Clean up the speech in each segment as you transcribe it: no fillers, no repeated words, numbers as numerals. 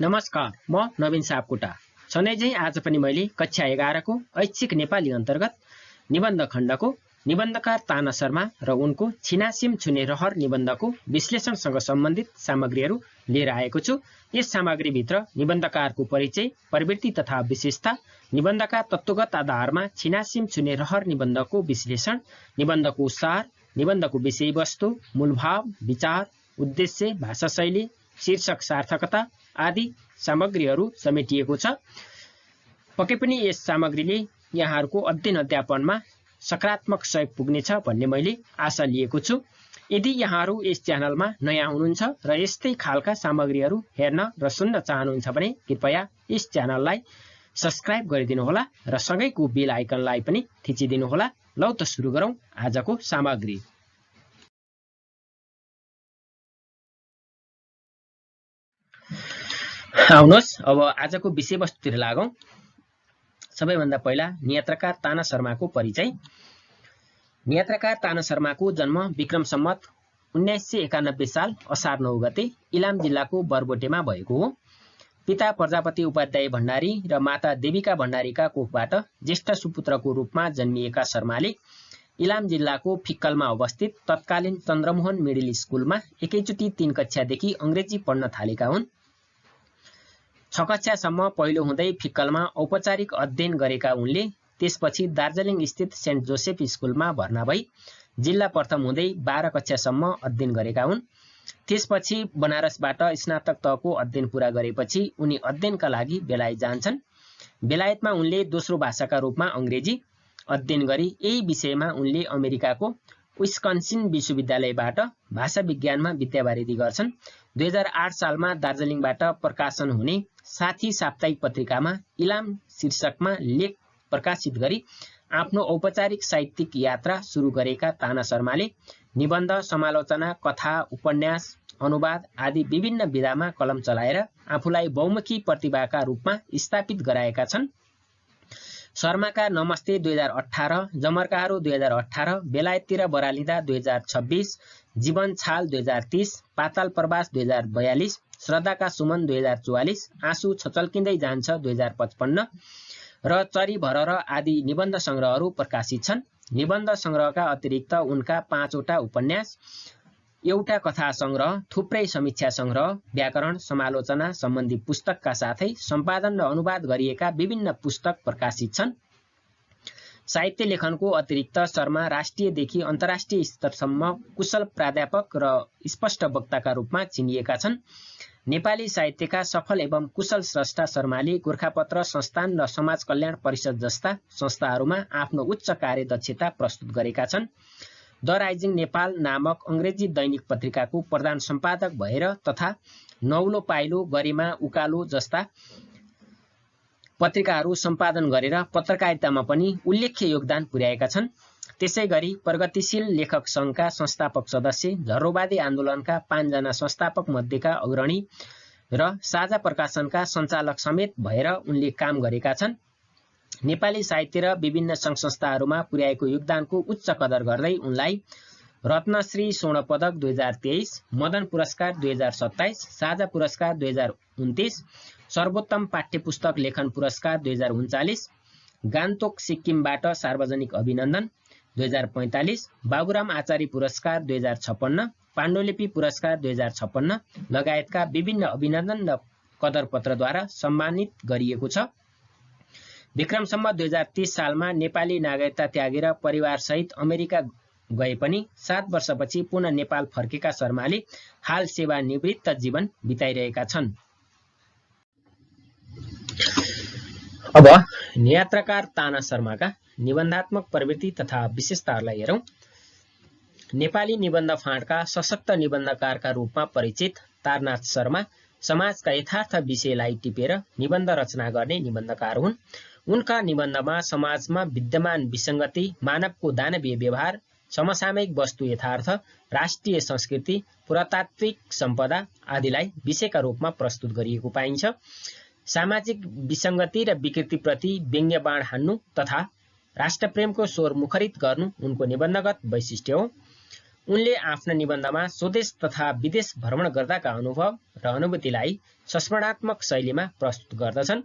नमस्कार, म नवीन सापकोटा। सधैँझै आज पनि मैले कक्षा 11 को ऐच्छिक नेपाली अन्तर्गत निबन्ध खण्डको निबन्धकार ताना शर्मा र उनको छिनासिम छुने रहर निबन्धको विश्लेषणसँग सम्बन्धित सामग्रीहरू लिएर आएको छु। यस सामग्रीभित्र निबन्धकारको परिचय, प्रवृत्ति तथा विशेषता, निबन्धका तत्त्वगत आधारमा छिनासिम छुने रहर निबन्धको विश्लेषण, निबन्धको सार, निबन्धको विषयवस्तु, मूलभाव, विचार, उद्देश्य, भाषाशैली, शीर्षक सार्थकता आदि सामग्रीहरू समेटिएको छ। पक्कै पनि यस सामग्रीले यहाँहरूको अध्ययन अध्यापनमा सकारात्मक सहयोग पुग्नेछ भन्ने मैले आशा लिएको छु। यदि यहाँहरू यस च्यानलमा नयाँ हुनुहुन्छ र यस्तै खालका सामग्रीहरू हेर्न र सुन्न चाहनुहुन्छ भने कृपया यस च्यानललाई सब्स्क्राइब गरिदिनुहोला र सँगैको बेल आइकनलाई पनि थिचिदिनुहोला। लौ त सुरु गरौँ आजको सामग्री। आउनुहोस् अब आजको विषयवस्तुतिर लागौं। सबैभन्दा पहिला नियत्रकार ताना शर्माको परिचय। नियत्रकार ताना शर्माको जन्म विक्रम सम्वत 1991 साल असार 9 गते इलाम जिल्लाको बरबोटेमा भएको हो। पिता प्रजापति उपाध्याय भण्डारी र माता देविका भण्डारीका कोखबाट ज्येष्ठ सुपुत्रको रूपमा जन्मिएका शर्माले इलाम जिल्लाको फिक्कलमा अवस्थित तत्कालीन चन्द्रमोहन मिडिल स्कुलमा एकैचोटि 3 कक्षादेखि अंग्रेजी पढ्न थालेका हुन्। 6 कक्षासम्म पहिलो हुँदै फिक्कलमा औपचारिक अध्ययन गरेका उनले त्यसपछि दार्जिलिङ स्थित सेन्ट जोसेफ स्कुलमा भर्ना भई जिल्ला प्रथम हुँदै 12 कक्षासम्म अध्ययन गरेका हुन्। त्यसपछि बनारसबाट स्नातक तहको अध्ययन पूरा गरेपछि उनी अध्ययनका लागि बेलायत जान्छन्। बेलायतमा उनले दोस्रो भाषाका रूपमा अंग्रेजी अध्ययन गरी यही विषयमा उनले अमेरिकाको विस्कन्सिन विश्वविद्यालयबाट भाषा विज्ञानमा विद्यावारिधि गर्छन्। 2008 सालमा दार्जिलिङबाट प्रकाशन हुने साथी साप्ताहिक पत्रिकामा इलाम शीर्षकमा लेख प्रकाशित गरी आफ्नो औपचारिक साहित्यिक यात्रा सुरु गरेका ताना शर्माले निबन्ध, समालोचना, कथा, उपन्यास, अनुवाद आदि विभिन्न विधामा कलम चलाएर आफूलाई बहुमुखी प्रतिभाका रूपमा स्थापित गराएका छन्। शर्माका नमस्ते 2018, जमर्काहरू 2018, बेलायततिर बरालिँदा 2026, जीवन छाल 2030, पाताल प्रवास 2042, श्रद्धाका सुमन 2044, आँसु छचल्किँदै जान्छ 2055 र चरी भरर आदि निबन्ध संग्रहहरू प्रकाशित छन्। निबन्ध संग्रहका अतिरिक्त उनका 5 वटा उपन्यास, एउटा कथा संग्रह, थुप्रै समीक्षा संग्रह, व्याकरण, समालोचना सम्बन्धी पुस्तकका साथै सम्पादन र अनुवाद गरिएका विभिन्न पुस्तक प्रकाशित छन्। साहित्य लेखनको अतिरिक्त शर्मा राष्ट्रियदेखि अन्तर्राष्ट्रिय स्तरसम्म कुशल प्राध्यापक र स्पष्ट वक्ताका रूपमा चिनिएका छन्। नेपाली साहित्यका सफल एवं कुशल स्रष्टा शर्माले गोरखापत्र संस्थान र समाज कल्याण परिषद जस्ता संस्थाहरूमा आफ्नो उच्च कार्यदक्षता प्रस्तुत गरेका छन्। द राइजिङ नेपाल नामक अंग्रेजी दैनिक पत्रिकाको प्रधान सम्पादक भएर तथा नौलो पाइलो, गरिमा, उकालो जस्ता पत्रिकाहरू सम्पादन गरेर पत्रकारितामा पनि उल्लेख्य योगदान पुर्याएका छन्। त्यसैगरी प्रगतिशील लेखक संघका संस्थापक सदस्य, झर्रोवादी आन्दोलनका 5 जना संस्थापक मध्येका अग्रणी र साझा प्रकाशनका सञ्चालक समेत भएर उनले काम गरेका छन्। नेपाली साहित्य र विभिन्न सङ्घ संस्थाहरूमा पुर्याएको योगदानको उच्च कदर गर्दै उनलाई रत्नश्री स्वर्ण पदक 2023, मदन पुरस्कार 2027, साझा पुरस्कार 2029, सर्वोत्तम पाठ्यपुस्तक लेखन पुरस्कार 2039, गान्तोक सिक्किमबाट सार्वजनिक अभिनन्दन 2045, बाबुराम आचार्य पुरस्कार 2056, पाण्डुलिपि पुरस्कार 2056 लगायतका विभिन्न अभिनन्दन र कदरपत्रद्वारा सम्मानित गरिएको छ। विक्रम सम्वत 2030 सालमा नेपाली नागरिकता त्यागेर परिवारसहित अमेरिका गए पनि 7 वर्षपछि पुनः नेपाल फर्केका शर्माले हाल सेवानिवृत्त जीवन बिताइरहेका छन्। अब नियत्रकार ताना शर्माका निबन्धात्मक प्रवृत्ति तथा विशेषताहरूलाई हेरौं। नेपाली निबन्ध फाँटका सशक्त निबन्धकारका रूपमा परिचित तारनाथ शर्मा समाजका यथार्थ विषयलाई टिपेर निबन्ध रचना गर्ने निबन्धकार हुन्। उनका निबन्धमा समाजमा विद्यमान विसङ्गति, मानवको दानवीय व्यवहार, समसामयिक वस्तु यथार्थ, राष्ट्रिय संस्कृति, पुरातात्विक सम्पदा आदिलाई विषयका रूपमा प्रस्तुत गरिएको पाइन्छ। सामाजिक विसङ्गति र विकृतिप्रति व्यङ्ग्य बाण हान्नु तथा राष्ट्रप्रेमको स्वर मुखरित गर्नु उनको निबन्धगत वैशिष्ट्य हो। उनले आफ्ना निबन्धमा स्वदेश तथा विदेश भ्रमण गर्दाका अनुभव र अनुभूतिलाई संस्मरणात्मक शैलीमा प्रस्तुत गर्दछन्।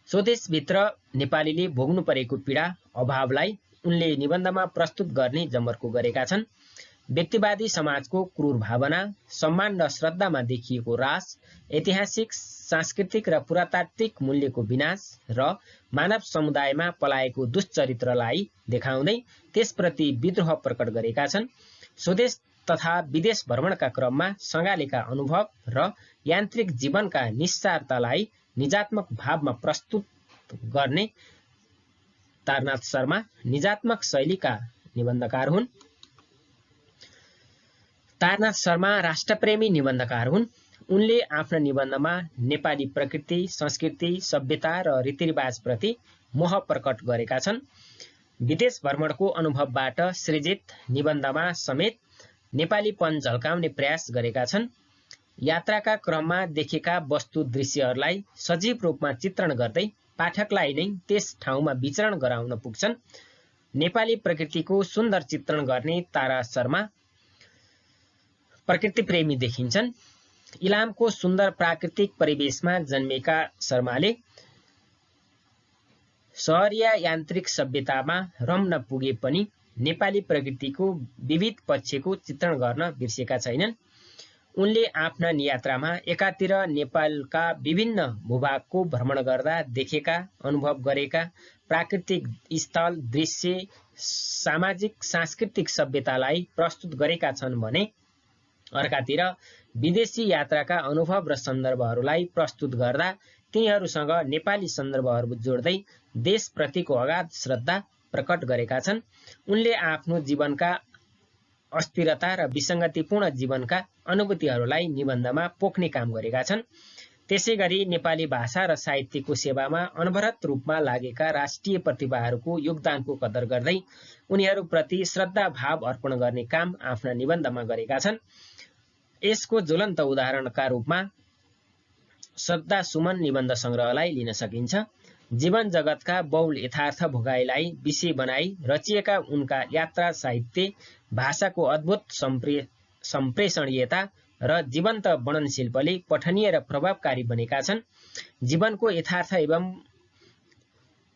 स्वदेशभित्र नेपालीले भोग्नु परेको पीडा अभावलाई उनले निबन्धमा प्रस्तुत गर्ने जमर्को गरेका छन्। व्यक्तिवादी समाजको क्रूर भावना, सम्मान र श्रद्धामा देखिएको ह्रास, ऐतिहासिक, सांस्कृतिक र पुरातात्विक मूल्यको विनाश र मानव समुदायमा पलाएको दुश्चरित्रलाई देखाउँदै त्यसप्रति विद्रोह प्रकट गरेका छन्। स्वदेश तथा विदेश भ्रमणका क्रममा सँगालेका अनुभव र यान्त्रिक जीवनका निस्सारतालाई निजात्मक भावमा प्रस्तुत गर्ने तारनाथ शर्मा निजात्मक शैलीका निबन्धकार हुन्। तारनाथ शर्मा राष्ट्रप्रेमी निबन्धकार हुन्। उनले आफ्ना निबन्धमा नेपाली प्रकृति, संस्कृति, सभ्यता र रीतिरिवाजप्रति मोह प्रकट गरेका छन्। विदेश भ्रमणको अनुभवबाट सृजित निबन्धमा समेत नेपालीपन झल्काउने प्रयास गरेका छन्। यात्राका क्रममा देखेका वस्तु दृश्यहरूलाई सजीव रूपमा चित्रण गर्दै पाठकलाई नै त्यस ठाउँमा विचरण गराउन पुग्छन्। नेपाली प्रकृतिको सुन्दर चित्रण गर्ने तारा शर्मा प्रकृतिप्रेमी देखिन्छन्। इलामको सुन्दर प्राकृतिक परिवेशमा जन्मेका शर्माले सहरिया यान्त्रिक सभ्यतामा रम्न पुगे पनि नेपाली प्रकृतिको विविध पक्षको चित्रण गर्न बिर्सेका छैनन्। उनले आफ्ना यात्रामा एकातिर नेपालका विभिन्न भूभागको भ्रमण गर्दा देखेका, अनुभव गरेका प्राकृतिक स्थल, दृश्य, सामाजिक, सांस्कृतिक सभ्यतालाई प्रस्तुत गरेका छन् भने अर्कातिर विदेशी यात्राका अनुभव र सन्दर्भहरूलाई प्रस्तुत गर्दा तिनीहरूसँग नेपाली सन्दर्भहरू जोड्दै देशप्रतिको अगाध श्रद्धा प्रकट गरेका छन्। उनले आफ्नो जीवनका अस्थिरता र विसङ्गतिपूर्ण जीवनका अनुभूतिहरूलाई निबन्धमा पोख्ने काम गरेका छन्। त्यसैगरी नेपाली भाषा र साहित्यको सेवामा अनवरत रूपमा लागेका राष्ट्रिय प्रतिभाहरूको योगदानको कदर गर्दै उनीहरूप्रति श्रद्धा भाव अर्पण गर्ने काम आफ्ना निबन्धमा गरेका छन्। यसको ज्वलन्त उदाहरणका रूपमा श्रद्धा सुमन निबन्ध सङ्ग्रहलाई लिन सकिन्छ। जीवन जगतका बहुल यथार्थ भोगाइलाई विषय बनाई रचिएका उनका यात्रा साहित्य भाषाको अद्भुत सम्प्रेषणीयता र जीवन्त वर्णन शिल्पले पठनीय र प्रभावकारी बनेका छन्। जीवनको यथार्थ एवं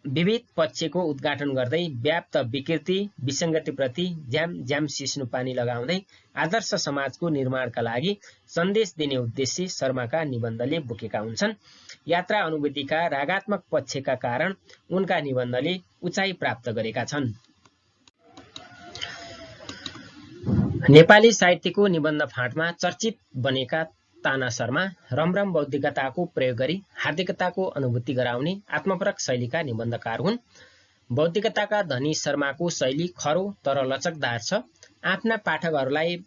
विविध पक्षको उद्घाटन गर्दै व्याप्त विकृति विसङ्गतिप्रति ज्याम सिस्नु पानी लगाउँदै आदर्श समाजको निर्माणका लागि सन्देश दिने उद्देश्य शर्माका निबन्धले बोकेका हुन्छन्। यात्रा अनुभूतिका रागात्मक पक्षका कारण उनका निबन्धले उचाइ प्राप्त गरेका छन्। नेपाली साहित्यको निबन्ध फाँटमा चर्चित बनेका ताना शर्मा रमरम बौद्धिकताको प्रयोग गरी हार्दिकताको अनुभूति गराउने आत्मपरक शैलीका निबन्धकार हुन्। बौद्धिकताका धनी शर्माको शैली खरो तर लचकदार छ। आफ्ना पाठकहरूलाई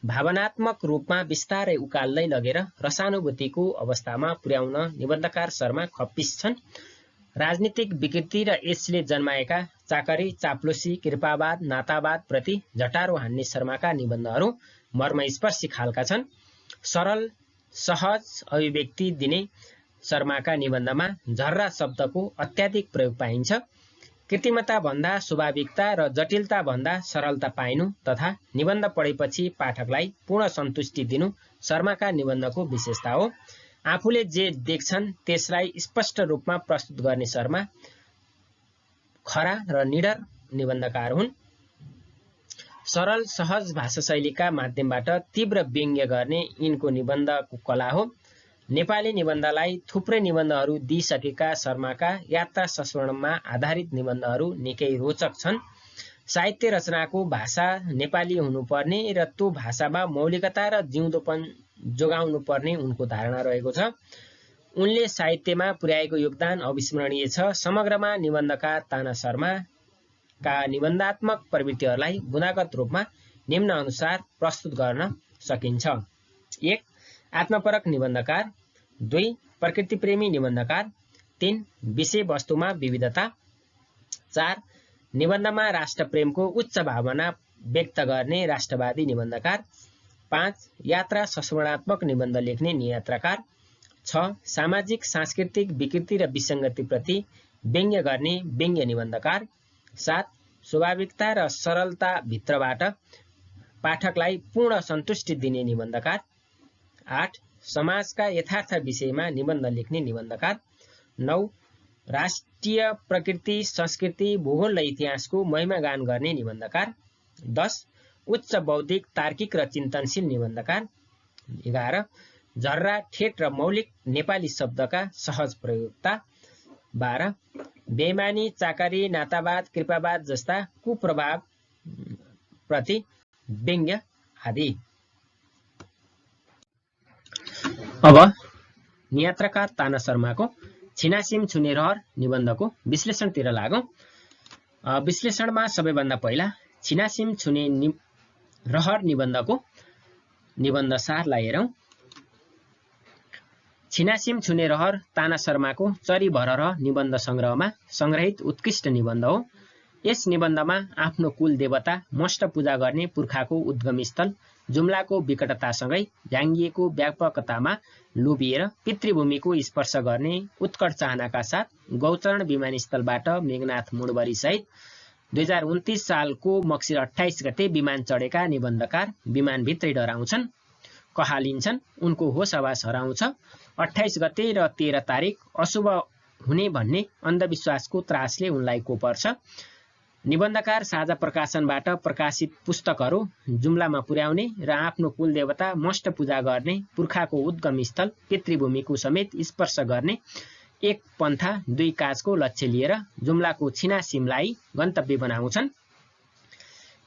भावनात्मक रूपमा बिस्तारै उकाल्दै लगेर रसानुभूतिको अवस्थामा पुर्याउन निबन्धकार शर्मा खप्पिस छन्। राजनीतिक विकृति र यसले जन्माएका चाकरी, चाप्लोसी, कृपावाद, नातावाद प्रति झटारो हान्ने शर्माका निबन्धहरू मर्मस्पर्शी खालका छन्। सरल सहज अभिव्यक्ति दिने शर्माका निबन्धमा झर्रा शब्दको अत्याधिक प्रयोग पाइन्छ। कृत्रिमता भन्दा स्वाभाविकता र जटिलता भन्दा सरलता पाइनु तथा निबन्ध पढेपछि पाठकलाई पूर्ण सन्तुष्टि दिनु शर्माका निबन्धको विशेषता हो। आफूले जे देख्छन् त्यसलाई स्पष्ट रूपमा प्रस्तुत गर्ने शर्मा खरा र निडर निबन्धकार हुन्। सरल सहज भाषा शैलीका माध्यमबाट तीव्र व्यङ्ग्य गर्ने यिनको निबन्धको कला हो। नेपाली निबन्धलाई थुप्रै निबन्धहरू दिइसकेका शर्माका यात्रा संस्मरणमा आधारित निबन्धहरू निकै रोचक छन्। साहित्य रचनाको भाषा नेपाली हुनुपर्ने र त्यो भाषामा मौलिकता र जिउँदोपन जोगाउनुपर्ने उनको धारणा रहेको छ। उनले साहित्यमा पुर्याएको योगदान अविस्मरणीय छ। समग्रमा निबन्धकार ताना शर्माका निबन्धात्मक प्रवृत्तिहरूलाई गुणागत रूपमा निम्न अनुसार प्रस्तुत गर्न सकिन्छ। 1. आत्मपरक निबन्धकार। 2. प्रकृतिप्रेमी निबन्धकार। 3. विषयवस्तुमा विविधता। 4. निबन्धमा राष्ट्रप्रेमको उच्च भावना व्यक्त गर्ने राष्ट्रवादी निबन्धकार। 5. यात्रा संस्मरणात्मक निबन्ध लेख्ने नियात्राकार। 6. सामाजिक सांस्कृतिक विकृति र विसङ्गतिप्रति व्यङ्ग्य गर्ने व्यङ्ग्य निबन्धकार। 7. स्वाभाविकता र सरलता भित्रबाट पाठकलाई पूर्ण सन्तुष्टि दिने निबन्धकार। 8 समाजका यथार्थ विषयमा निबन्ध लेख्ने निबन्धकार। 9 राष्ट्रिय प्रकृति संस्कृति भूगोल र इतिहासको महिमागान गर्ने निबन्धकार। 10 उच्च बौद्धिक तार्किक र चिन्तनशील निबन्धकार। 11 झर्रा ठेट र मौलिक नेपाली शब्दका सहज प्रयोगता। 12 बेइमानी चाकरी नातावाद कृपावाद जस्ता कुप्रभाव प्रति व्यङ्ग्य आदि। अब नियात्रकार ताना शर्माको छिनासिम छुने रहर निबन्धको विश्लेषणतिर लागौं। विश्लेषणमा सबैभन्दा पहिला छिनासिम छुने रहर निबन्धको निबन्ध सारलाई हेरौं। छिनासिम छुने रहर ताना शर्माको चरी भररह निबन्ध संग्रहमा संग्रहित उत्कृष्ट निबन्ध हो। यस निबन्धमा आफ्नो कुल देवता मष्ट पूजा गर्ने पुर्खाको उद्गम स्थल जुम्लाको विकटतासँगै झाङ्गिएको व्यापकतामा लोभिएर पितृभूमिको स्पर्श गर्ने उत्कट चाहनाका साथ गौचरण विमानस्थलबाट मेघनाथ मुडबरी सहित 2029 सालको मक्सिर 28 गते विमान चढेका निबन्धकार विमानभित्रै डराउँछन्, कहालिन्छन्, उनको होस आवास हराउँछ। 28 गते र 13 तारिक अशुभ हुने भन्ने अन्धविश्वासको त्रासले उनलाई कोपर्छ। निबन्धकार साझा प्रकाशनबाट प्रकाशित पुस्तकहरू जुम्लामा पुर्याउने र आफ्नो कुलदेवता मष्ट पूजा गर्ने पुर्खाको उद्गम स्थल पितृभूमिको समेत स्पर्श गर्ने एक पन्था दुई काजको लक्ष्य लिएर जुम्लाको छिनासिमलाई गन्तव्य बनाउँछन्।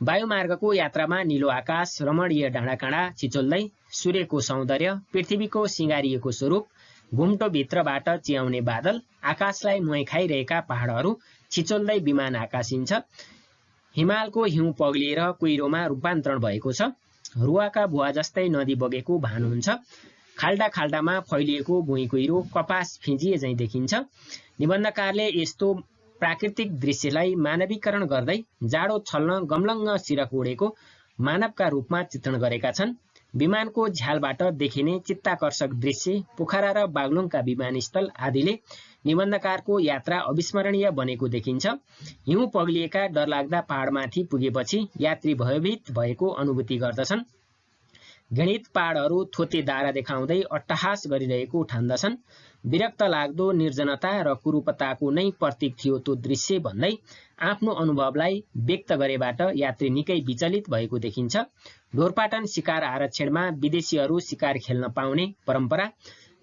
वायुमार्गको यात्रामा निलो आकाश, रमणीय डाँडाकाँडा छिचोल्दै सूर्यको सौन्दर्य, पृथ्वीको सिँगारिएको स्वरूप, घुम्टोभित्रबाट चियाउने बादल, आकाशलाई नुहाई खाइरहेका पहाडहरू छिचोल्दै विमान आकाशिन्छ। हिमालको हिउँ पग्लिएर कुहिरोमा रूपान्तरण भएको छ। रुवाका भुवा जस्तै नदी बगेको भान हुन्छ। खाल्डा खाल्डामा फैलिएको भुइँ कुहिरो कपास फिजिए झैँ देखिन्छ। निबन्धकारले यस्तो प्राकृतिक दृश्यलाई मानवीकरण गर्दै जाडो छल्न गमलङ्ग सिरक उडेको मानवका रूपमा चित्रण गरेका छन्। विमानको झ्यालबाट देखिने चित्ताकर्षक दृश्य, पोखरा र बागलुङका विमानस्थल आदिले निबन्धकारको यात्रा अविस्मरणीय बनेको देखिन्छ। हिउँ पग्लिएका डरलाग्दा पहाडमाथि पुगेपछि यात्री भयभीत भएको अनुभूति गर्दछन्। घृणित पहाडहरू थोते दारा देखाउँदै अट्टहास गरिरहेको ठान्दछन्। विरक्त लाग्दो निर्जनता र कुरूपताको नै प्रतीक थियो त्यो दृश्य भन्दै आफ्नो अनुभवलाई व्यक्त गरेबाट यात्री निकै विचलित भएको देखिन्छ। ढोरपाटन शिकार आरक्षणमा विदेशीहरू शिकार खेल्न पाउने परम्परा,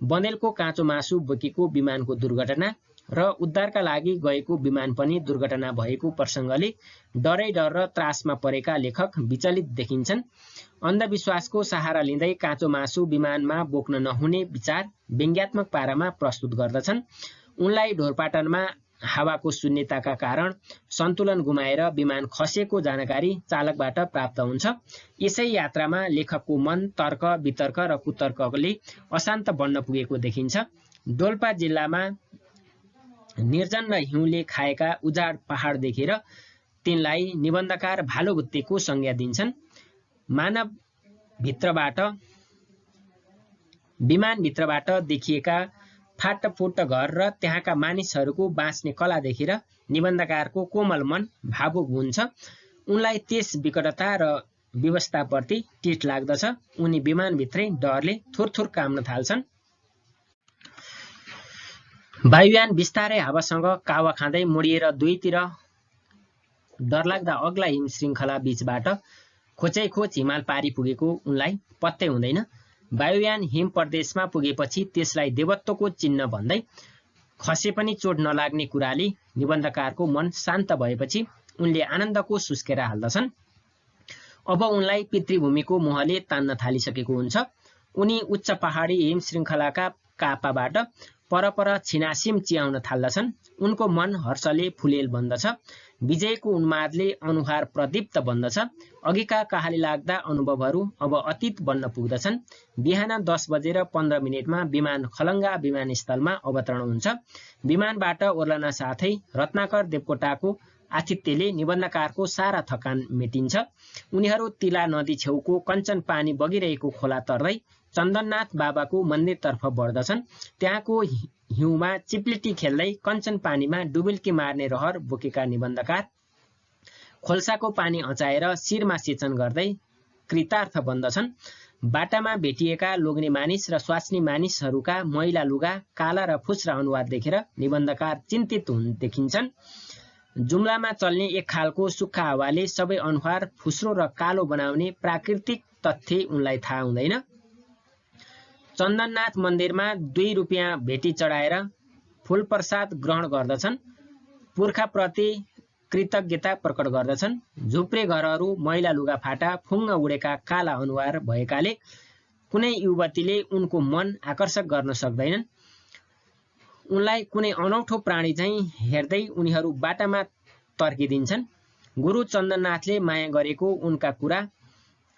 बँदेलको काँचो मासु बोकेको विमानको दुर्घटना र उद्धारका लागि गएको विमान पनि दुर्घटना भएको प्रसङ्गले डरै डर र त्रासमा परेका लेखक विचलित देखिन्छन्। अन्धविश्वासको सहारा लिँदै काँचो मासु विमानमा बोक्न नहुने विचार व्यङ्ग्यात्मक पारामा प्रस्तुत गर्दछन्। उनलाई ढोरपाटनमा हावाको शून्यताका कारण सन्तुलन गुमाएर विमान खसेको जानकारी चालकबाट प्राप्त हुन्छ। यसै यात्रामा लेखकको मन तर्क वितर्क र कुतर्कले अशान्त बन्न पुगेको देखिन्छ। डोल्पा जिल्लामा निर्जन र हिउँले खाएका उजाड पहाड देखेर तिनलाई निबन्धकार भालुभुत्तेको संज्ञा दिन्छन्। विमानभित्रबाट देखिएका फाटफुट घर र त्यहाँका मानिसहरूको बाँच्ने कला देखेर निबन्धकारको कोमल मन भावुक हुन्छ। उनलाई त्यस विकटता र व्यवस्थाप्रति टिठ लाग्दछ। उनी विमानभित्रै डरले थुरथुर काम्न थाल्छन्। वायुयान बिस्तारै हावासँग कावा खाँदै मोडिएर दुईतिर डरलाग्दा अग्ला हिम श्रृङ्खला बीचबाट खोचैखोच हिमाल पारी पुगेको उनलाई पत्तै हुँदैन। वायुयान हिम प्रदेशमा पुगेपछि त्यसलाई देवत्वको चिन्ह भन्दै खसे पनि चोट नलाग्ने कुराले निबन्धकारको मन शान्त भएपछि उनले आनन्दको सुस्केरा हाल्दछन्। अब उनलाई पितृभूमिको मोहले तान्न थालिसकेको हुन्छ। उनी उच्च पहाडी हिम श्रृङ्खलाका कापाबाट परपर छिनासिम चियाउन थाल्दछन्। उनको मन हर्षले फुलेल बन्दछ। विजयको उन्मादले अनुहार प्रदीप्त बन्दछ। अघिका कहाली लाग्दा अनुभवहरू अब अतीत बन्न पुग्दछन्। बिहान 10:15 विमान खलङ्गा विमानस्थलमा अवतरण हुन्छ। विमानबाट ओर्लन साथै रत्नाकर देवकोटाको आतिथ्यले निबन्धकारको सारा थकान मेटिन्छ। उनीहरू तिला नदी छेउको कञ्चन पानी बगिरहेको खोला तर्दै चन्दननाथ बाबाको मन्दिरतर्फ बढ्दछन्। त्यहाँको हिउँमा चिप्लिटी खेल्दै कञ्चन पानीमा डुबुल्की मार्ने रहर बोकेका निबन्धकार खोल्साको पानी अचाएर शिरमा सेचन गर्दै कृतार्थ बन्दछन्। बाटामा भेटिएका लोग्ने मानिस र स्वास्नी मानिसहरूका मैला लुगा, काला र फुस्रा अनुहार देखेर निबन्धकार चिन्तित देखिन्छन्। जुम्लामा चल्ने एक खालको सुक्खा हावाले सबै अनुहार फुस्रो र कालो बनाउने प्राकृतिक तथ्य उनलाई थाहा हुँदैन। चन्दननाथ मन्दिरमा 2 रुपियाँ भेटी चढाएर फूल प्रसाद ग्रहण गर्दछन्। पुर्खाप्रति कृतज्ञता प्रकट गर्दछन्। झुप्रे घरहरू, मैला लुगाफाटा, फुङ्ग उडेका काला अनुहार भएकाले कुनै युवतीले उनको मन आकर्षक गर्न सक्दैनन्। उनलाई कुनै अनौठो प्राणी झैं हेर्दै उनीहरू बाटामा तर्किदिन्छन्। गुरु चन्दननाथले माया गरेको उनका कुरा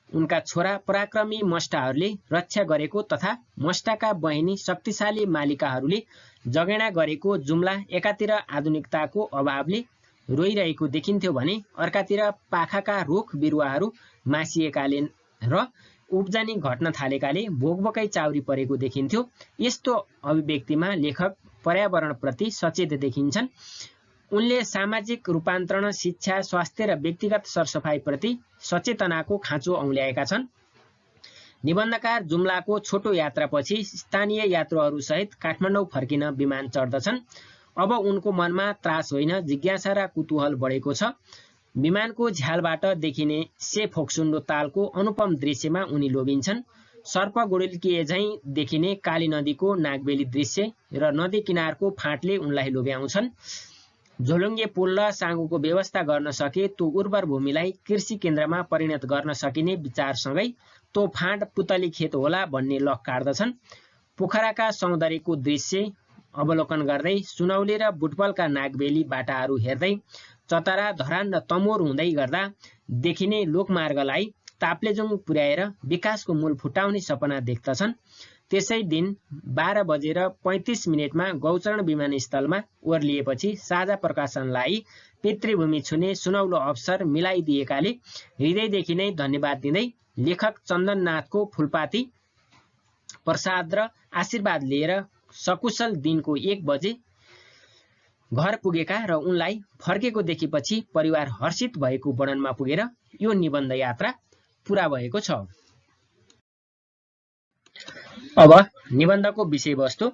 उनका छोरा पराक्रमी मस्टाहरूले रक्षा गरेको तथा मस्टाका बहिनी शक्तिशाली मालिकाहरूले जगेडा गरेको जुम्ला एकातिर आधुनिकताको अभावले रोइरहेको देखिन्थ्यो भने अर्कातिर पाखाका रुख बिरुवाहरू मासिएकाले र उब्जनी घट्न थालेकाले भोकभोकै चाउरी परेको देखिन्थ्यो। यस्तो अभिव्यक्तिमा लेखक पर्यावरणप्रति सचेत देखिन्छन्। उनले सामाजिक रूपान्तरण, शिक्षा, स्वास्थ्य र व्यक्तिगत सरसफाइप्रति सचेतनाको खाँचो औँल्याएका छन्। निबन्धकार जुम्लाको छोटो यात्रापछि स्थानीय यात्रुहरूसहित काठमाडौँ फर्किन विमान चढ्दछन्। अब उनको मनमा त्रास होइन, जिज्ञासा र कुतूहल बढेको छ। विमानको झ्यालबाट देखिने से फोक्सुन्डो तालको अनुपम दृश्यमा उनी लोभिन्छन्। सर्प गुडिल्किए झैं देखिने काली नदीको नागबेली दृश्य र नदी किनारको फाँटले उनलाई लोभ्याउँछन्। झोलुङ्गे पुल र साँगोको व्यवस्था गर्न सके त्यो उर्वर भूमिलाई कृषि केन्द्रमा परिणत गर्न सकिने विचारसँगै त्यो फाँट पुतली खेत होला भन्ने लख काट्दछन्। पोखराका सौन्दर्यको दृश्य अवलोकन गर्दै सुनौली र बुटवलका नागबेली बाटाहरू हेर्दै चतरा, धरान र तमोर हुँदै गर्दा देखिने लोकमार्गलाई ताप्लेजुङ पुर्याएर विकासको मूल फुटाउने सपना देख्दछन्। त्यसै दिन 12:35 गौचरण विमानस्थलमा ओर्लिएपछि साझा प्रकाशनलाई पितृभूमि छुने सुनौलो अवसर मिलाइदिएकाले हृदयदेखि नै धन्यवाद दिँदै लेखक चन्दननाथको फुलपाती प्रसाद र आशीर्वाद लिएर सकुशल दिनको 1 बजे घर पुगेका र उनलाई फर्केको देखेपछि परिवार हर्षित भएको वर्णनमा पुगेर यो निबन्ध यात्रा पूरा भएको छ। अब निबन्धको विषयवस्तु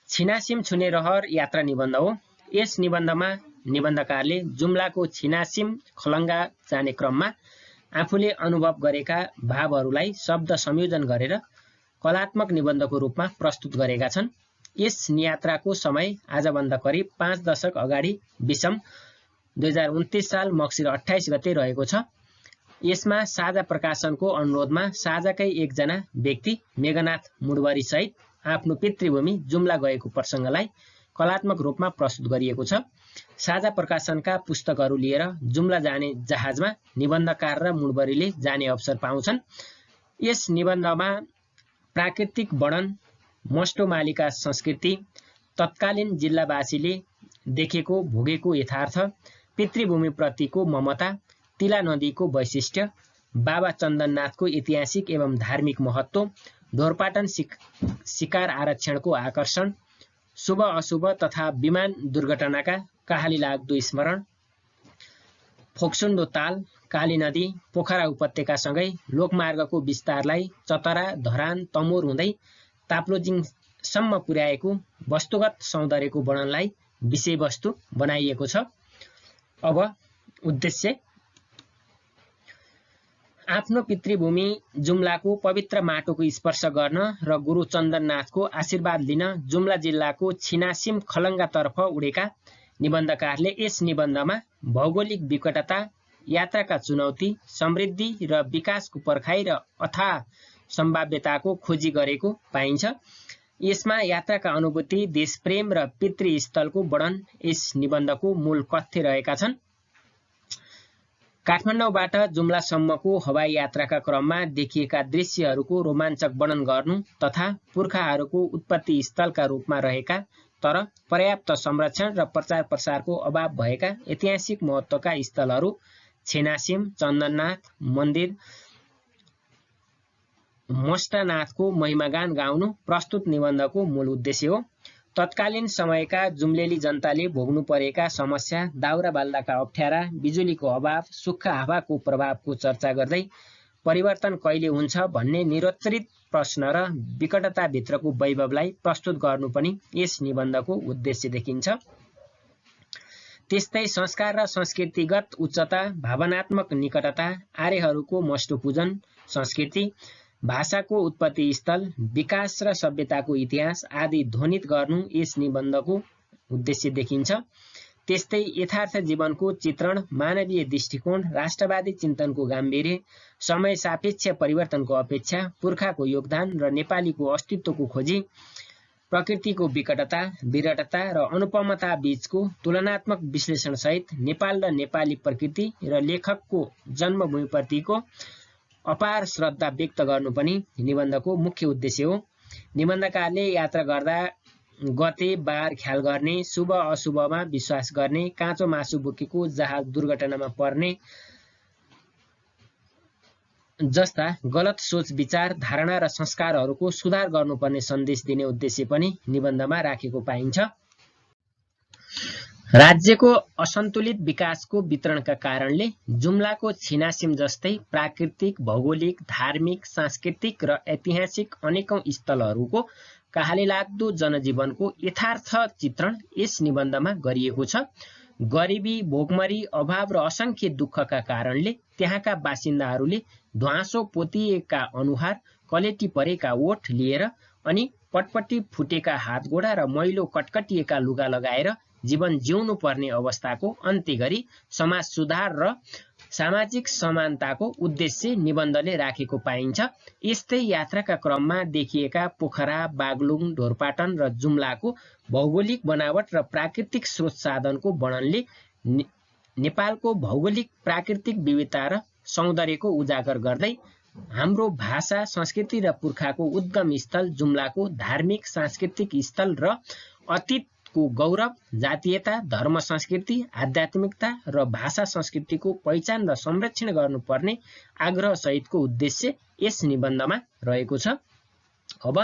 छिनासिम छुने रहर यात्रा निबन्ध हो। यस निबन्धमा निबन्धकारले जुम्लाको छिनासिम खलङ्गा जाने क्रममा आफूले अनुभव गरेका भावहरूलाई शब्द संयोजन गरेर कलात्मक निबन्धको रूपमा प्रस्तुत गरेका छन्। यस यात्राको समय आजभन्दा करिब 5 दशक अगाडि विषम 2029 साल मक्सिर 28 गते रहेको छ। यसमा साझा प्रकाशनको अनुरोधमा साझाकै एकजना व्यक्ति मेघनाथ मुडवरी सहित आफ्नो पितृभूमि जुम्ला गएको प्रसङ्गलाई कलात्मक रूपमा प्रस्तुत गरिएको छ। साझा प्रकाशनका पुस्तकहरू लिएर जुम्ला जाने जहाजमा निबन्धकार र मुडवरीले जाने अवसर पाउँछन्। यस निबन्धमा प्राकृतिक वर्णन, मस्टोमालीका संस्कृति, तत्कालीन जिल्लावासीले देखेको भोगेको यथार्थ, पितृभूमिप्रतिको ममता, तिला नदीको वैशिष्ट्य, बाबा चन्दननाथको ऐतिहासिक एवं धार्मिक महत्त्व, ढोरपाटन शिकार आरक्षणको आकर्षण, शुभ अशुभ तथा विमान दुर्घटनाका कहाली लाग्दो स्मरण, फोक्सुन्डो ताल, काली नदी, पोखरा उपत्यकासँगै लोकमार्गको विस्तारलाई चतरा, धरान, तमोर हुँदै ताप्लोजिङसम्म पुर्याएको वस्तुगत सौन्दर्यको वर्णनलाई विषयवस्तु बनाइएको छ। अब उद्देश्य: आफ्नो पितृभूमि जुम्लाको पवित्र माटोको स्पर्श गर्न र गुरु चन्दननाथको आशीर्वाद लिन जुम्ला जिल्लाको छिनासिम खलङ्गातर्फ उडेका निबन्धकारले यस निबन्धमा भौगोलिक विकटता, यात्राका चुनौती, समृद्धि र विकासको पर्खाइ र अथाह सम्भाव्यताको खोजी गरेको पाइन्छ। यसमा यात्राका अनुभूति, देशप्रेम र पितृस्थलको वर्णन यस निबन्धको मूल कथ्य रहेका छन्। काठमाडौँबाट जुम्लासम्मको हवाई यात्राका क्रममा देखिएका दृश्यहरूको रोमाञ्चक वर्णन गर्नु तथा पुर्खाहरूको उत्पत्ति स्थलका रूपमा रहेका तर पर्याप्त संरक्षण र प्रचार प्रसारको अभाव भएका ऐतिहासिक महत्त्वका स्थलहरू छिनासिम, चन्दननाथ मन्दिर, मस्टानाथको महिमागान गाउनु प्रस्तुत निबन्धको मूल उद्देश्य हो। तत्कालीन समयका जुम्लेली जनताले भोग्नु परेका समस्या, दाउरा बाल्दाका अप्ठ्यारा, बिजुलीको अभाव, सुक्खा हावाको प्रभावको चर्चा गर्दै परिवर्तन कहिले हुन्छ भन्ने निरुत्तरित प्रश्न र विकटताभित्रको वैभवलाई प्रस्तुत गर्नु पनि यस निबन्धको उद्देश्य देखिन्छ। त्यस्तै संस्कार र संस्कृतिगत उच्चता, भावनात्मक निकटता, आर्यहरूको मष्टपूजन संस्कृति, भाषाको उत्पत्ति स्थल, विकास र सभ्यताको इतिहास आदि ध्वनित गर्नु यस निबन्धको उद्देश्य देखिन्छ। त्यस्तै यथार्थ जीवनको चित्रण, मानवीय दृष्टिकोण, राष्ट्रवादी चिन्तनको गाम्भीर्य, समय सापेक्ष परिवर्तनको अपेक्षा, पुर्खाको योगदान र नेपालीको अस्तित्वको खोजी, प्रकृतिको विकटता, विराटता र अनुपमता बीचको तुलनात्मक विश्लेषणसहित नेपाल र नेपाली प्रकृति र लेखकको जन्मभूमिप्रतिको अपार श्रद्धा व्यक्त गर्नु पनि निबन्धको मुख्य उद्देश्य हो। निबन्धकारले यात्रा गर्दा गते बार ख्याल गर्ने, शुभ अशुभमा विश्वास गर्ने, काँचो मासु बोकेको जहाज दुर्घटनामा पर्ने जस्ता गलत सोच विचार, धारणा र संस्कारहरूको सुधार गर्नुपर्ने सन्देश दिने उद्देश्य पनि निबन्धमा राखेको पाइन्छ। राज्यको असन्तुलित विकासको वितरणका कारणले जुम्लाको छिनासिम जस्तै प्राकृतिक, भौगोलिक, धार्मिक, सांस्कृतिक र ऐतिहासिक अनेकौं स्थलहरूको कहाली लाग्दो जनजीवनको यथार्थ चित्रण यस निबन्धमा गरिएको छ। गरिबी, भोकमरी, अभाव र असंख्य दुःखका कारणले त्यहाँका बासिन्दाहरूले ध्वाँसो पोतिएका अनुहार, कलेटी परेका ओठ लिएर अनि पटपटी फुटेका हातगोडा र मैलो कटकटिएका लुगा लगाएर जीवन जिउनु पर्ने अवस्थाको अन्त्य गरी समाज सुधार र सामाजिक समानताको उद्देश्य निबन्धले राखेको पाइन्छ। यस्तै यात्राका क्रममा देखिएका पोखरा, बागलुङ, ढोरपाटन र जुम्लाको भौगोलिक बनावट र प्राकृतिक स्रोत साधनको वर्णनले नेपालको भौगोलिक प्राकृतिक विविधता र सौन्दर्यको उजागर गर्दै हाम्रो भाषा, संस्कृति र पुर्खाको उद्गम स्थल जुम्लाको धार्मिक, सांस्कृतिक स्थल र अतीतको गौरव, जातीयता, धर्म, संस्कृति, आध्यात्मिकता र भाषा संस्कृतिको पहिचान र संरक्षण गर्नुपर्ने आग्रह सहितको उद्देश्य यस निबन्धमा रहेको छ। अब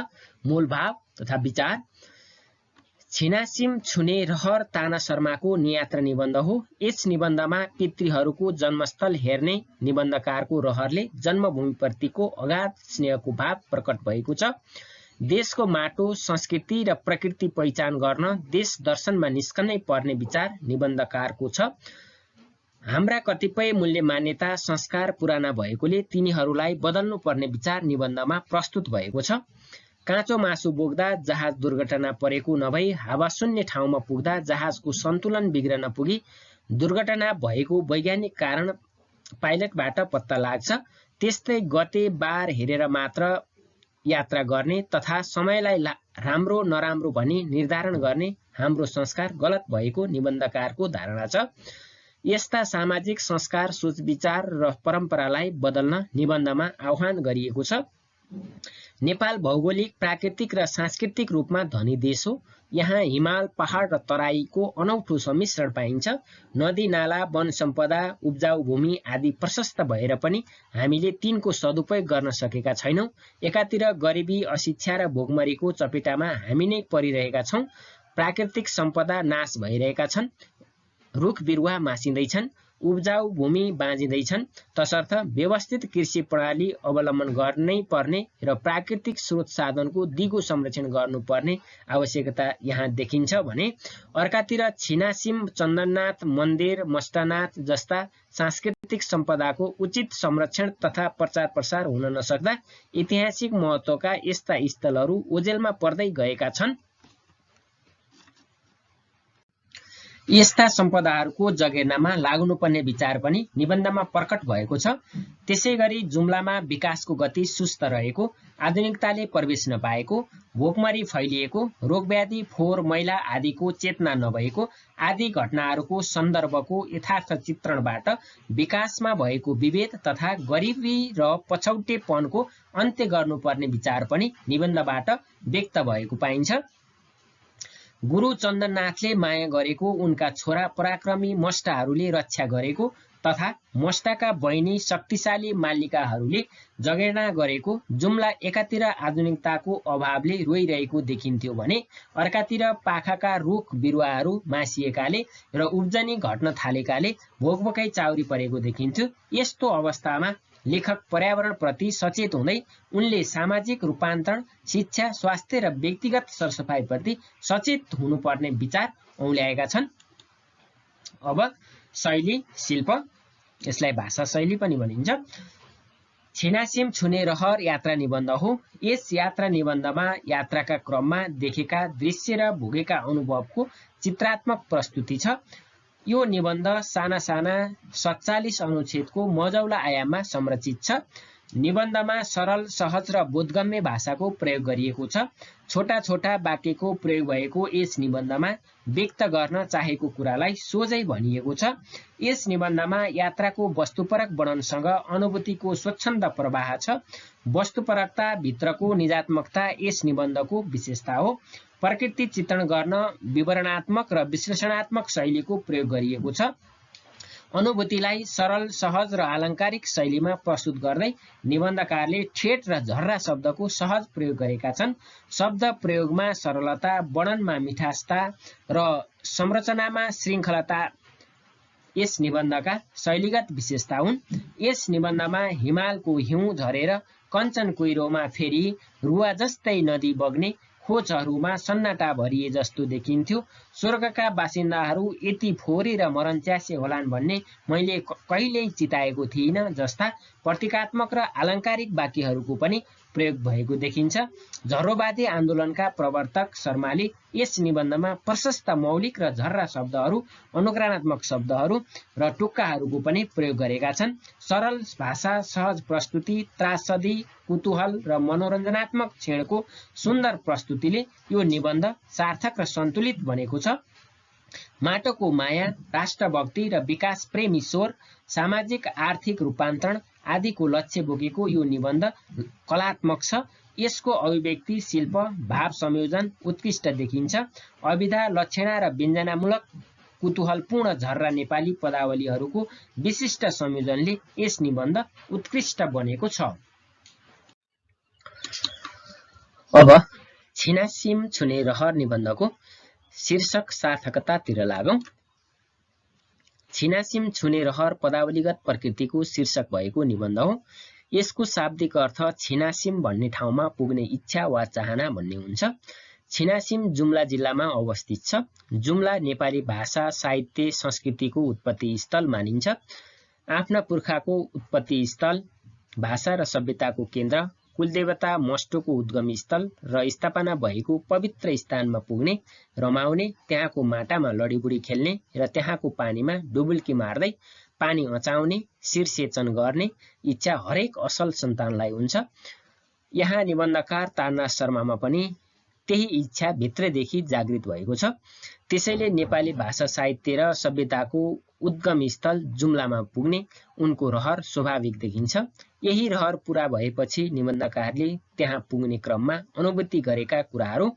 मूल भाव तथा विचार। छिनासिम छुने रहर ताना शर्माको नियात्रा निबन्ध हो। यस निबन्धमा पितृहरूको जन्मस्थल हेर्ने निबन्धकारको रहरले जन्मभूमिप्रतिको अगाध स्नेहको भाव प्रकट भएको छ। देशको माटो, संस्कृति र प्रकृति पहिचान गर्न देश दर्शनमा निस्कनै पर्ने विचार निबन्धकारको छ। हाम्रा कतिपय मूल्य, मान्यता, संस्कार पुराना भएकोले तिनीहरूलाई बदल्नु पर्ने विचार निबन्धमा प्रस्तुत भएको छ। काँचो मासु बोक्दा जहाज दुर्घटना परेको नभई हावाशून्य ठाउँमा पुग्दा जहाजको सन्तुलन बिग्रन पुगी दुर्घटना भएको वैज्ञानिक कारण पाइलटबाट पत्ता लाग्छ। त्यस्तै गते बार हेरेर मात्र यात्रा गर्ने तथा समयलाई राम्रो नराम्रो भनी निर्धारण गर्ने हाम्रो संस्कार गलत भएको निबन्धकारको धारणा छ। यस्ता सामाजिक संस्कार, सोच विचार र परम्परालाई बदल्न निबन्धमा आह्वान गरिएको छ। नेपाल भौगोलिक, प्राकृतिक र सांस्कृतिक रूपमा धनी देश हो। यहाँ हिमाल, पहाड र तराईको अनौठो सम्मिश्रण पाइन्छ। नदी, नाला, वन सम्पदा, उब्जाउ भूमि आदि प्रशस्त भएर पनि हामीले तिनको सदुपयोग गर्न सकेका छैनौं। एकातिर गरिबी, अशिक्षा र भोकमरीको चपेटामा हामी नै परिरहेका छौं। प्राकृतिक सम्पदा नाश भइरहेका छन्, रुख बिरुवा मासिँदैछन्, उब्जाउ भूमि बाँझिँदैछन्। तसर्थ व्यवस्थित कृषि प्रणाली अवलम्बन गर्नै पर्ने र प्राकृतिक स्रोत साधनको दिगो संरक्षण गर्नुपर्ने आवश्यकता यहाँ देखिन्छ भने अर्कातिर छिनासिम, चन्दननाथ मन्दिर, मष्टनाथ जस्ता सांस्कृतिक सम्पदाको उचित संरक्षण तथा प्रचार प्रसार हुन नसक्दा ऐतिहासिक महत्त्वका यस्ता स्थलहरू ओझेलमा पर्दै गएका छन्। यस्ता सम्पदाहरूको जगेर्नामा लाग्नुपर्ने विचार पनि निबन्धमा प्रकट भएको छ। त्यसैगरी जुम्लामा विकासको गति सुस्त रहेको, आधुनिकताले प्रवेश नपाएको, भोकमरी फैलिएको, रोगव्याधि, फोहोर मैला आदिको चेतना नभएको आदि घटनाहरूको सन्दर्भको यथार्थ चित्रणबाट विकासमा भएको विभेद तथा गरिबी र पछौटेपनको अन्त्य गर्नुपर्ने विचार पनि निबन्धबाट व्यक्त भएको पाइन्छ। गुरु चन्दननाथले माया गरेको उनका छोरा पराक्रमी मष्टहरूले रक्षा गरेको तथा मष्टका बहिनी शक्तिशाली मालिकाहरूले जगेर्ना गरेको जुम्ला एकातिर आधुनिकताको अभावले रोइरहेको देखिन्थ्यो भने अर्कातिर पाखाका रुख बिरुवाहरू मासिएकाले र उब्जनी घट्न थालेकाले भोकभोकै चाउरी परेको देखिन्थ्यो। यस्तो अवस्थामा लेखक पर्यावरणप्रति सचेत हुँदै उनले सामाजिक रूपान्तरण, शिक्षा, स्वास्थ्य र व्यक्तिगत सरसफाइप्रति सचेत हुनुपर्ने विचार औल्याएका छन्। अब शैली शिल्प, यसलाई भाषा शैली पनि भनिन्छ। छिनासिम छुने रहर यात्रा निबन्ध हो। यस यात्रा निबन्धमा यात्राका क्रममा देखेका दृश्य र भोगेका अनुभवको चित्रात्मक प्रस्तुति छ। यो निबन्ध साना साना 47 अनुच्छेदको मजौला आयाममा संरचित छ। निबन्धमा सरल, सहज र बोधगम्य भाषाको प्रयोग गरिएको छ। छोटा छोटा वाक्यको प्रयोग भएको यस निबन्धमा व्यक्त गर्न चाहेको कुरालाई सोझै भनिएको छ। यस निबन्धमा यात्राको वस्तुपरक वर्णनसँग अनुभूतिको स्वच्छन्द प्रवाह छ। वस्तुपरकता भित्रको निजात्मकता यस निबन्धको विशेषता हो। प्रकृति चित्रण गर्न विवरणात्मक र विश्लेषणात्मक शैलीको प्रयोग गरिएको छ। अनुभूतिलाई सरल, सहज र आलङ्कारिक शैलीमा प्रस्तुत गर्दै निबन्धकारले ठेट र झर्रा शब्दको सहज प्रयोग गरेका छन्। शब्द प्रयोगमा सरलता, वर्णनमा मिठासता र संरचनामा श्रृङ्खलता यस निबन्धका शैलीगत विशेषता हुन्। यस निबन्धमा हिमालको हिउँ झरेर कञ्चन कुइरोमा फेरि रुवा जस्तै नदी बग्ने खोजहरूमा सन्नाटा भरिए जस्तो देखिन्थ्यो। स्वर्गका बासिन्दाहरू यति फोहोरी र मरन्च्यासे होलान् भन्ने मैले कहिल्यै चिताएको थिइनँ जस्ता प्रतीकात्मक र आलङ्कारिक वाक्यहरूको पनि प्रयोग भएको देखिन्छ। झर्रोवादी आन्दोलनका प्रवर्तक शर्माले यस निबन्धमा प्रशस्त मौलिक र झर्रा शब्दहरू, अनुकरणात्मक शब्दहरू र टुक्काहरूको पनि प्रयोग गरेका छन्। सरल भाषा, सहज प्रस्तुति, त्रासदी, कुतूहल र मनोरञ्जनात्मक क्षणको सुन्दर प्रस्तुतिले यो निबन्ध सार्थक र सन्तुलित बनेको छ। माटोको माया, राष्ट्रभक्ति र विकास प्रेमी स्वर, सामाजिक आर्थिक रूपान्तरण आदिको लक्ष्य बोकेको यो निबन्ध कलात्मक छ। यसको अभिव्यक्ति, शिल्प, भाव संयोजन उत्कृष्ट देखिन्छ। अभिधा, लक्षणा र व्यञ्जनामूलक कुतूहलपूर्ण झर्रा नेपाली पदावलीहरूको विशिष्ट संयोजनले यस निबन्ध उत्कृष्ट बनेको छ। अब छिनासिम छुने रहर निबन्धको शीर्षक सार्थकतातिर लागौं। छिनासिम छुने रहर पदावलीगत प्रकृतिको शीर्षक भएको निबन्ध हो। यसको शाब्दिक अर्थ छिनासिम भन्ने ठाउँमा पुग्ने इच्छा वा चाहना भन्ने हुन्छ। छिनासिम जुम्ला जिल्लामा अवस्थित छ। जुम्ला नेपाली भाषा, साहित्य, संस्कृतिको उत्पत्ति स्थल मानिन्छ। आफ्ना पुर्खाको उत्पत्ति स्थल, भाषा र सभ्यताको केन्द्र, कुलदेवता मस्टोको उद्गम स्थल र स्थापना भएको पवित्र स्थानमा पुग्ने, रमाउने, त्यहाँको माटामा लडीबुडी खेल्ने र त्यहाँको पानीमा डुबुल्की मार्दै पानी अचाउने, शीर्षेचन गर्ने इच्छा हरेक असल सन्तानलाई हुन्छ। यहाँ निबन्धकार तारनाथ शर्मामा पनि त्यही इच्छा भित्रदेखि जागृत भएको छ। त्यसैले नेपाली भाषा, साहित्य र सभ्यताको उद्गम स्थल जुम्लामा पुग्ने उनको रहर स्वाभाविक देखिन्छ। यही रहर पूरा भएपछि निबन्धकारले त्यहाँ पुग्ने क्रममा अनुभूति गरेका कुराहरू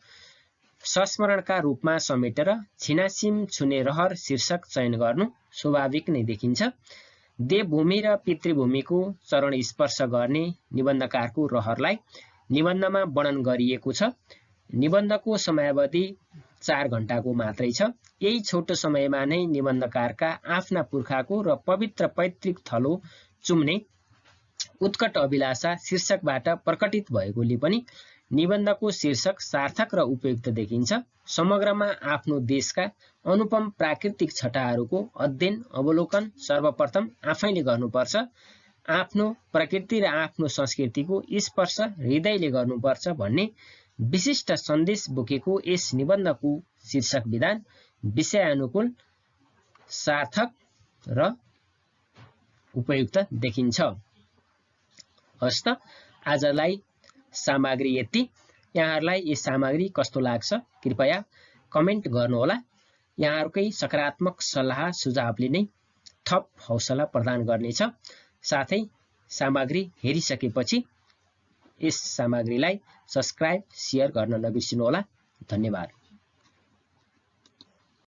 संस्मरणका रूपमा समेटेर छिनासिम छुने रहर शीर्षक चयन गर्नु स्वाभाविक नै देखिन्छ। देवभूमि र पितृभूमिको चरण स्पर्श गर्ने निबन्धकारको रहरलाई निबन्धमा वर्णन गरिएको छ। निबन्धको समयावधि 4 घण्टाको मात्रै छ। यही छोटो समयमा नै निबन्धकारका आफ्ना पुर्खाको र पवित्र पैतृक थलो चुम्ने उत्कट अभिलाषा शीर्षकबाट प्रकटित भएकोले पनि निबन्धको शीर्षक सार्थक र उपयुक्त देखिन्छ। समग्रमा आफ्नो देशका अनुपम प्राकृतिक छटाहरूको अध्ययन, अवलोकन सर्वप्रथम आफैले गर्नुपर्छ। आफ्नो प्रकृति र आफ्नो संस्कृतिको स्पर्श हृदयले गर्नुपर्छ भन्ने विशिष्ट सन्देश बोकेको यस निबन्धको शीर्षक विधान विषयानुकूल, सार्थक र उपयुक्त देखिन्छ। हस्त आजलाई सामग्री यति। यहाँहरूलाई यस सामग्री कस्तो लाग्छ कृपया कमेन्ट गर्नुहोला। यहाँहरूकै सकारात्मक सल्लाह सुझावले नै थप हौसला प्रदान गर्नेछ। साथै सामग्री हेरिसकेपछि यस सामग्रीलाई सब्स्क्राइब, शेयर गर्न नबिर्सिनुहोला। धन्यवाद।